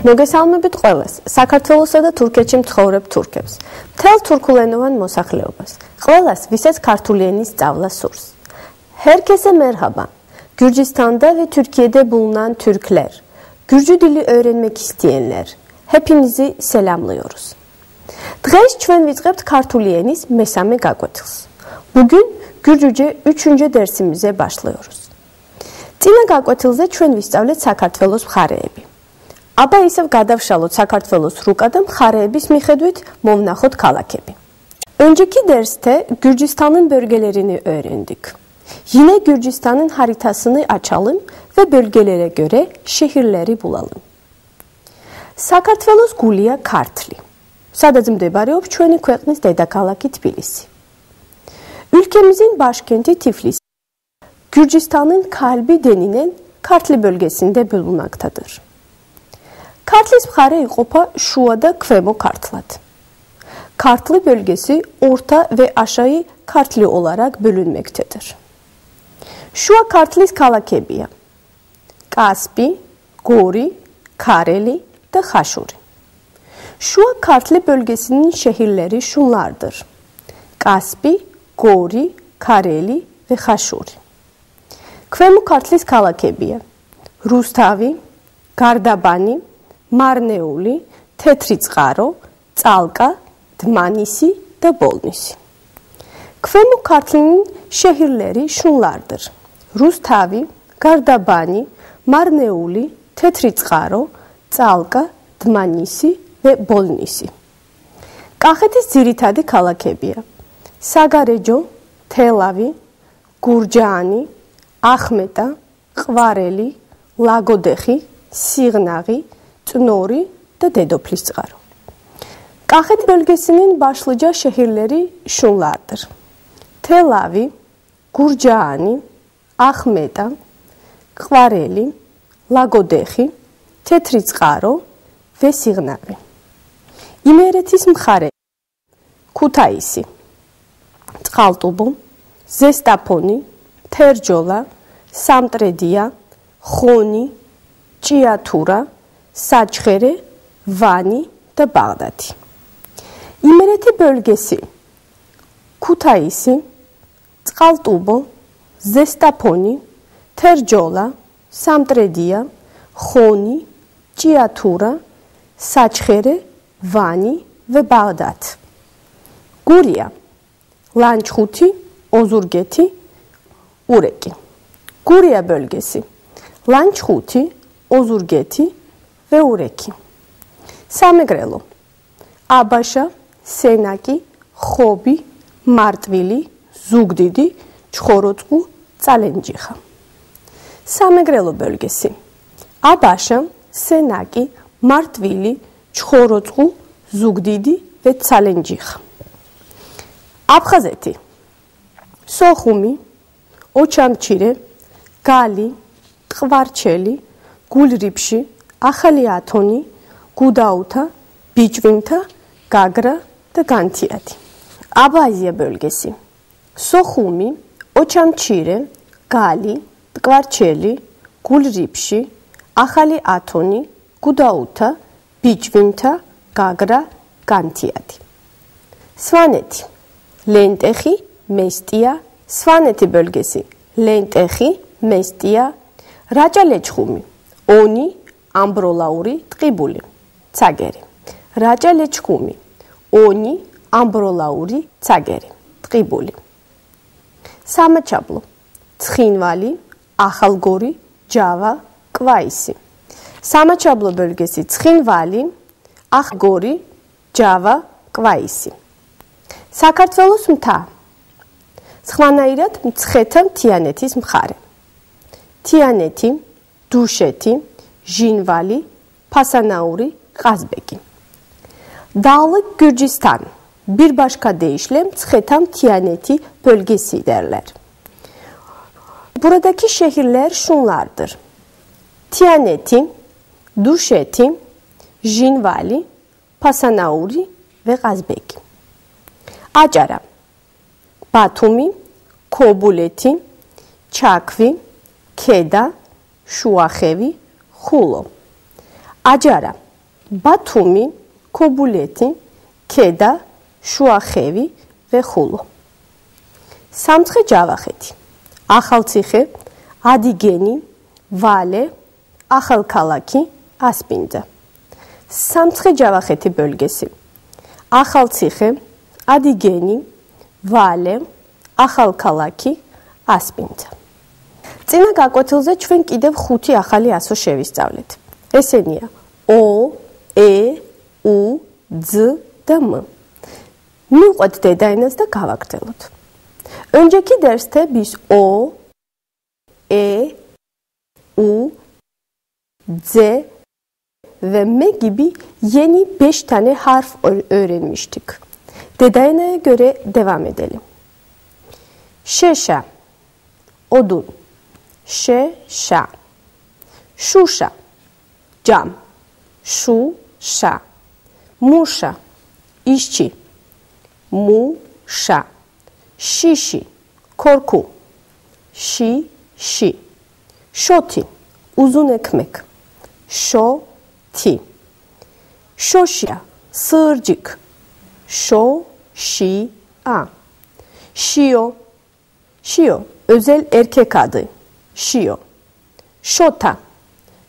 მოგესალმებით ყველას, საქართველოსა და თურქეთში მცხოვრებ თურქებს, მთელ თურქულენოვან მოსახლეობას, ყველას, ვისაც ქართული ენის სწავლა სურს. Herkese merhaba. Gürcistan'da ve Türkiye'de bulunan Türkler, Gürcü dili öğrenmek isteyenler, hepinizi selamlıyoruz. Დღეს ჩვენ ვიწყებთ ქართული ენის მესამე გაკვეთილს. Bugün Gürcüce 3. dersimize başlıyoruz. წინა გაკვეთილზე ჩვენ ვისწავლეთ საქართველოს მხარეები. აბა ისევ გადავშალოთ საქართველოს რუკა და მხარეების მიხედვით მოვნახოთ ქალაქები. Önceki derste Gürcistan'ın bölgelerini öğrendik. Yine Gürcistan'ın haritasını açalım ve bölgelere göre şehirleri bulalım. საქართველოს გულია ქართლი. სადაც მდებარეობს ჩვენი ქვეყნის დედაქალაქი თბილისი. Ülkemizin başkenti Tiflis, Gürcistan'ın kalbi denilen Kartli bölgesinde bulunmaktadır. Kartlis მხარე იყოფა შუა და ქვემო ქართლად. Kartli bölgesi orta ve aşağı Kartli olarak bölünmektedir. Şua Kartlis ქალაქებია: Kaspi, Gori, Kareli ve Haşuri. Şua Kartli bölgesinin şehirleri şunlardır: Kaspi, Gori, Kareli ve Haşuri. Kvemo Kartlis ქალაქებია: Rustavi, Gardabani, Marneuli, Tetritzqaro, Tsalqa, Dmanisi ve Bolnisi. Kvemo Kartlinin şehirleri şunlardır: Rustavi, Gardabani, Marneuli, Tetritzqaro, Tsalqa, Dmanisi ve Bolnisi. კახეთის ძირითადი ქალაქებია: საგარეჯო, თელავი, გურჯაანი, ახმეტა, ყვარელი, ლაგოდეხი, სიღნაღი, Tnori ve Dedoplisçaro. Kaxet bölgesinin başlıca şehirleri şunlardır: Tel Aviv, Gurcaani, Axmeta, Ყვარელი, Lagodexi, Tetritzqaro ve Sიღნაღი. იმერეთის მხარე: Ქუთაისი, წყალტუბო, ზესტაფონი, თერჯოლა, სამტრედია, ხონი, ჭიათურა, Saçxere, Vani ve Bağdadi. İmereti bölgesi: Kutaisi, Tsaltubo, Zestaponi, Terjola, Samtrediya, Xoni, Ჭიათურა, Saçxere, Vani ve Bağdad. Guriya, Lançxuti, Ozurgeti, Ureki. Guriya bölgesi: Lançxuti, Ozurgeti ve Ureki. Samegrelo: Abaşa, Senaki, Xobi, Martvili, Zugdidi, Çxorotzqu, Tsalenjixha. Samegrelo bölgesi: Abaşa, Senaki, Martvili, Çxorotzqu, Zugdidi ve Tsalenjixha. Abxazeti: Soxumi, Oçamçire, Gali, Tqvarçeli, Gulripshi, ახალი ათონი, გუდაუთა, ბიჭვინთა, გაგრა და განთიადი. აბაზია bölgesi: Soxumi, Oçamçire, Gali, Tqvarçeli, Gulripshi, ახალი ათონი, გუდაუთა, ბიჭვინთა, გაგრა, განთიადი. Svaneti: Lentexi, Mestia, Svaneti bölgesi: Lentexi, Mestia, Racalecxumi, Oni, Ambrolauri, Tqibuli, Tsageri. Racalecxumi, Oni, Ambrolauri, Tsageri, Tqibuli. Samaçablo: Tsxinvali, Axalgori, Java, Kvaisi. Samaçablo bölgesi: Tsxinvali, Axalgori, Java, Kvaisi. საქართველოს მთა: სხვანაირად მცხეთა მთიანეთის მხარე. თიანეთი, დუშეთი, Jinvali, Pasanauri, Qazbeki. Dağlık Gürcistan, bir başka deyişle Mtsxeta Tiyaneti bölgesi derler. Buradaki şehirler şunlardır: Tiyaneti, Duşeti, Jinvali, Pasanauri ve Qazbeki. Acara, Batumi, Kobuleti, Çakvi, Keda, Şuaxevi, Xulo. Acara, Batumi, Kobuleti, Keda, Şuaxevi ve Xulu. Samtxe Cavaxeti, Axaltsixi, Adigeni, Vale, Axalkalaki, Aspinda. Samtxe Cavaxeti bölgesi. Axaltsixi, Adigeni, Vale, Axalkalaki, Aspinda. Წინა გაკვეთილზე ჩვენ კიდევ 5 ახალი ასო შევისწავლეთ. ესენია O, E, U, Z და M. მივყვეთ დედაენას და გავაგრძელოთ. Önceki derste biz O, E, U, Z ve M gibi yeni 5 tane harf öğrenmiştik. Dedaena'ya göre devam edelim. Şeşa, odun. Şeşa, şuşa, cam, şuşa, muşa, işçi, muşa, şişi, korku, şişi, şoti, uzun ekmek, şoti, şoşya, sığırcık, şoşia, şio, şio, özel erkek adı. Şio. Şota.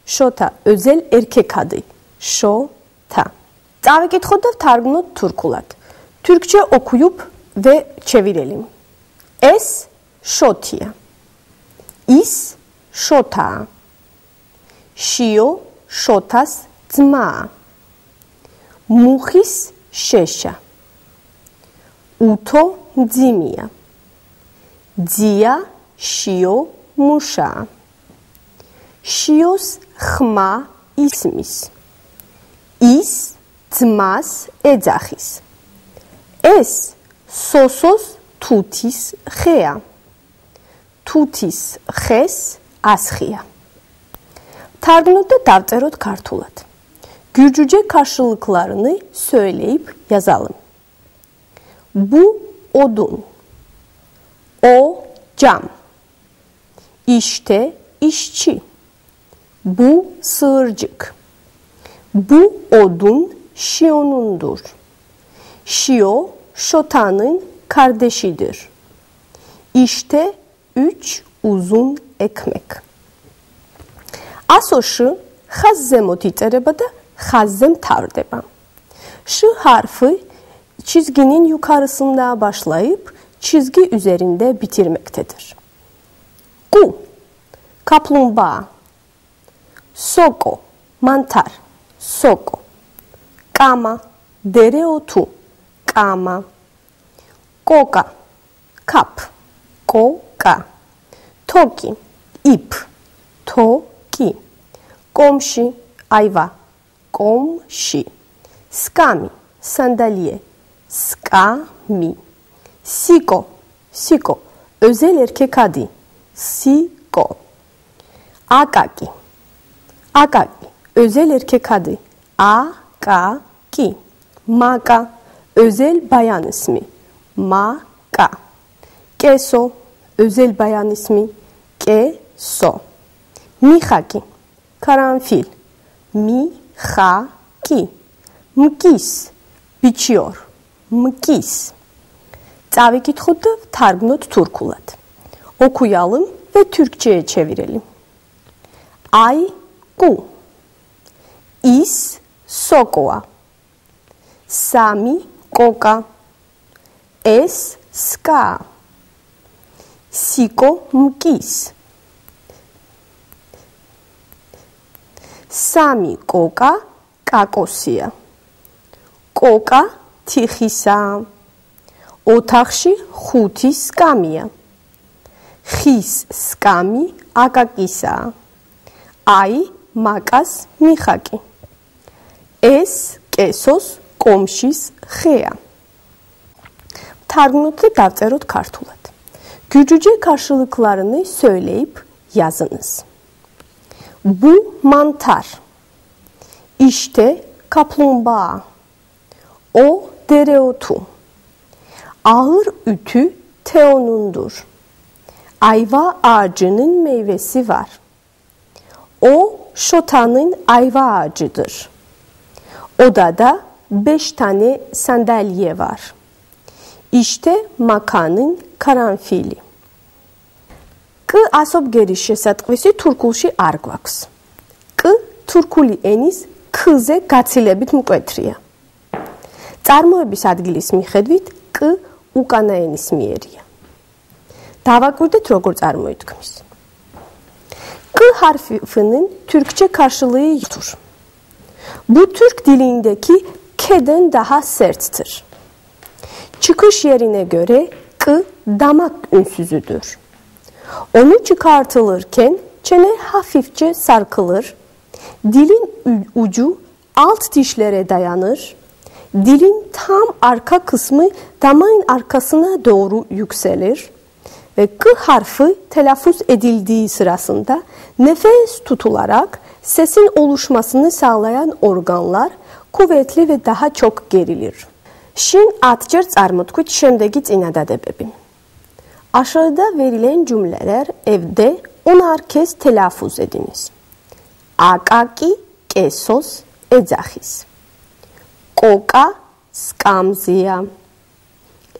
Şota. Özel erkek adı. Şota. Daveketxot da targınot Turkulat. Türkçe okuyup ve çevirelim. Es şotiya. İs şota. Şio şotas dzma. Muxis şeşa. Uto dzimiya. Dzia şio Muşa. Şios xma ismis. Is dzmas edzaxis. Es sosos tutis xea. Tutis xes asxia. Targınot da davწერot kartulat. Gürcüce karşılıklarını söyleyip yazalım. Bu odun. O cam. İşte işçi. Bu sığırcık. Bu odun Şio'nundur. Şio, Şota'nın kardeşidir. İşte 3 uzun ekmek. Asoşı xazze moticereba da xazzem tavrdeba. Ş harfi çizginin yukarısında başlayıp çizgi üzerinde bitirmektedir. Ku, kaplumbağa. Soko, mantar, soko. Kama, dereotu, kama. Koka, kap, koka. Toki, ip, toki. Komşi, ayva, komşi. Skami, sandalye, skami. Siko, siko. Özel erkek adı. Siko. Akaki. Akaki. Özel erkek adı. Akaki. Maka. Özel bayan ismi. Maka. Keso. Özel bayan ismi. Keso. Mihaki. Karanfil. Mihaki. Mkis. Biçiyor. Mkis. Daveketxot da targınot Turkulat. Okuyalım ve Türkçe'ye çevirelim. Ay, ku. İs, sokoa. Sami, koka. Es, ska. Siko, mkis. Sami, koka, kakosia. Koka, tixisa. Otaxshi 5 skamiya. Xis skami akakisa. Ay makas mixaki. Es kesos komşis xea. Targınot'ta davწერot kartulat. Gürcüce karşılıklarını söyleyip yazınız. Bu mantar. İşte kaplumbağa. O dereotu. Ağır ütü Teo'nundur. Ayva ağacının meyvesi var. O Şota'nın ayva ağacıdır. Odada 5 tane sandalye var. İşte makanın karanfili. K asob geriş შესატყვისი თურქულში არ გვაქვს. K თურქული ენის k-ზე გაცილებით მკვეთრია. წარმოების ადგილის მიხედვით k უკანა ენისმიერია. Davaqvurdit როგორ წარმოითქმის. K harfinin Türkçe karşılığı yoktur. Bu Türk dilindeki K'den daha serttir. Çıkış yerine göre K damak ünsüzüdür. Onu çıkartılırken çene hafifçe sarkılır. Dilin ucu alt dişlere dayanır. Dilin tam arka kısmı damağın arkasına doğru yükselir. Ve K harfi telaffuz edildiği sırasında nefes tutularak sesin oluşmasını sağlayan organlar kuvvetli ve daha çok gerilir. Şin atçır წარმოთქვით შემდეგი წინადადებები. Aşağıda verilen cümleler evde 10 kez telaffuz ediniz. Akaki kesos eძახის. Koka skamzia.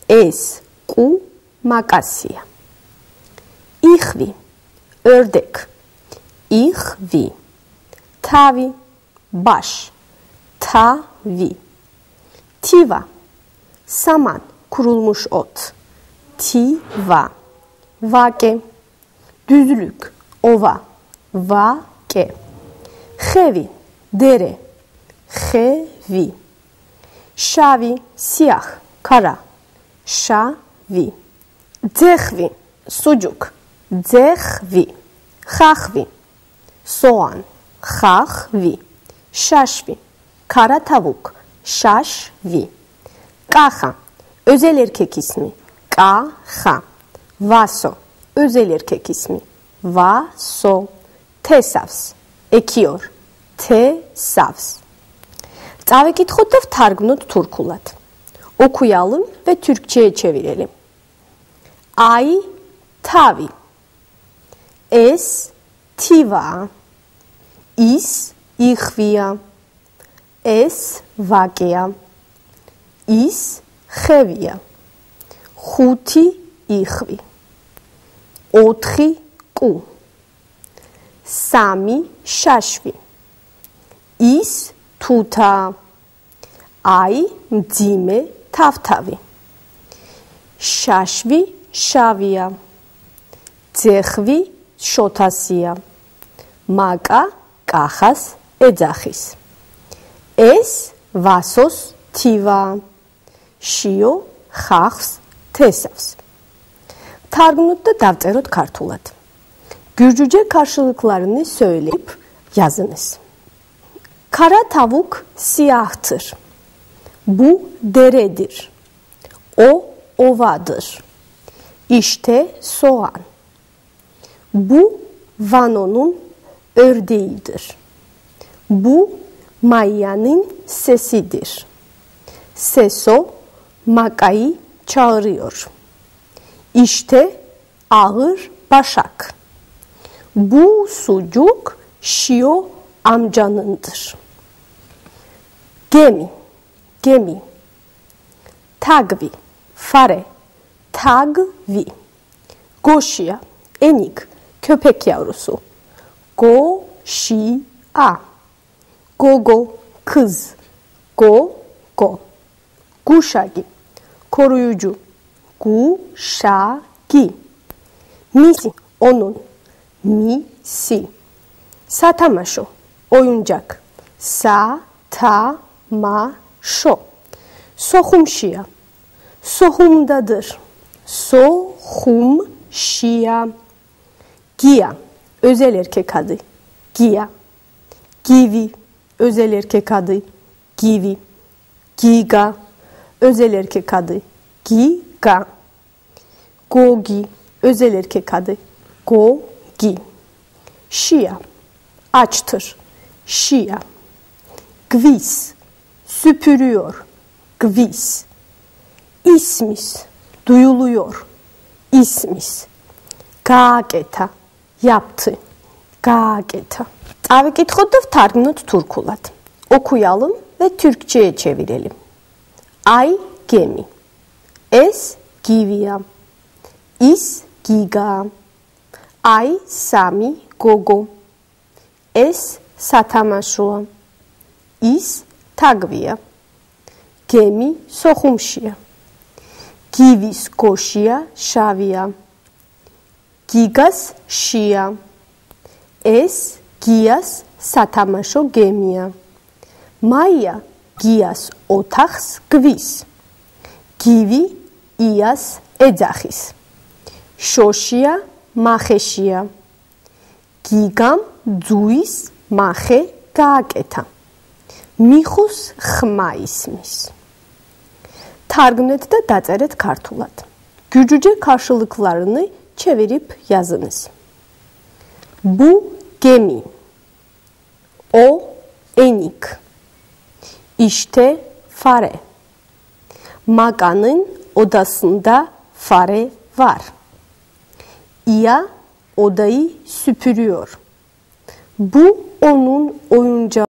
Es ku makasია. İxvi, ördek. İxvi. Tavi, baş. Tavi. Tiva, saman, kurulmuş ot. Tiva. Vake, düzlük, ova. Vake. Xevi, dere. Xevi. Şavi, siyah, kara. Şavi. Dzexvi, sucuk. Dzexvi. Xaxvi. Soğan. Xaxvi. Şaşvi. Kara tavuk. Şaşvi. Kaxa. Özel erkek ismi. Kaxa. Vaso. Özel erkek ismi. Vaso. Tesavs. Ekiyor. Tesavs. Წავეკითხოთ და ვთარგმნოთ თურქულად. Okuyalım ve Türkçe'ye çevirelim. Ay tavi. Es tiva. Is ixvia. Es vakea. Is xevia. Xuti ixvi. Otxi ku. Sami şaşvi. Is tuta. Ay mdzime tavtavi. Şaşvi şavia. Dzexvi şotasia. Maka kaxas eძახის. Es vasos tiva. Şio xaxs tesavs. Targmut da davწეროთ ქართულად. Gürcüce karşılıklarını söyleyip yazınız. Kara tavuk siyahtır. Bu deredir. O ovadır. İşte soğan. Bu Vano'nun ördeğidir. Bu Maya'nın sesidir. Seso Maka'yı çağırıyor. İşte ağır başak. Bu sucuk Şio amcanındır. Gemi, gemi. Tagvi, fare. Tagvi. Goşia, enik, köpek yavrusu. Goşia. Gogo, kız. Gogo. Guşagi, koruyucu. Guşagi. Misi, onun. Misi. Satamaşo, oyuncak. Satamaşo. Sohumşia. Sohumdadır. Sohumşia. Gia, özel erkek adı. Gia. Givi, özel erkek adı. Givi. Giga, özel erkek adı. Giga. Gogi, özel erkek adı. Gogi. Şia, açtır. Şia. Gvis, süpürüyor. Gvis. İsmis, duyuluyor. İsmis. Gaageta, yaptı. Gaageta. Წავიკითხოთ და ვთარგმნოთ თურქულად. Okuyalım ve Türkçe'ye çevirelim. Ay gemi. Es givia. Is giga. Ay sami gogo. Es satamaşoa. Is tagvia. Gemi soxumşia. Givis koşia şavia. Gigas şia. Es gias satamaşo gemia. Maya gias otaxs gvis. Givi ias eძახის. Შოშია მახეშია. გიგამ ძუის მახე გააკეთა. მიხუს ხმა ისმის. Targnet de daçeret kartulat. Gücüce karşılıklarını çevirip yazınız. Bu gemi. O enik. İşte fare. Makanın odasında fare var. İya odayı süpürüyor. Bu onun oyuncağı.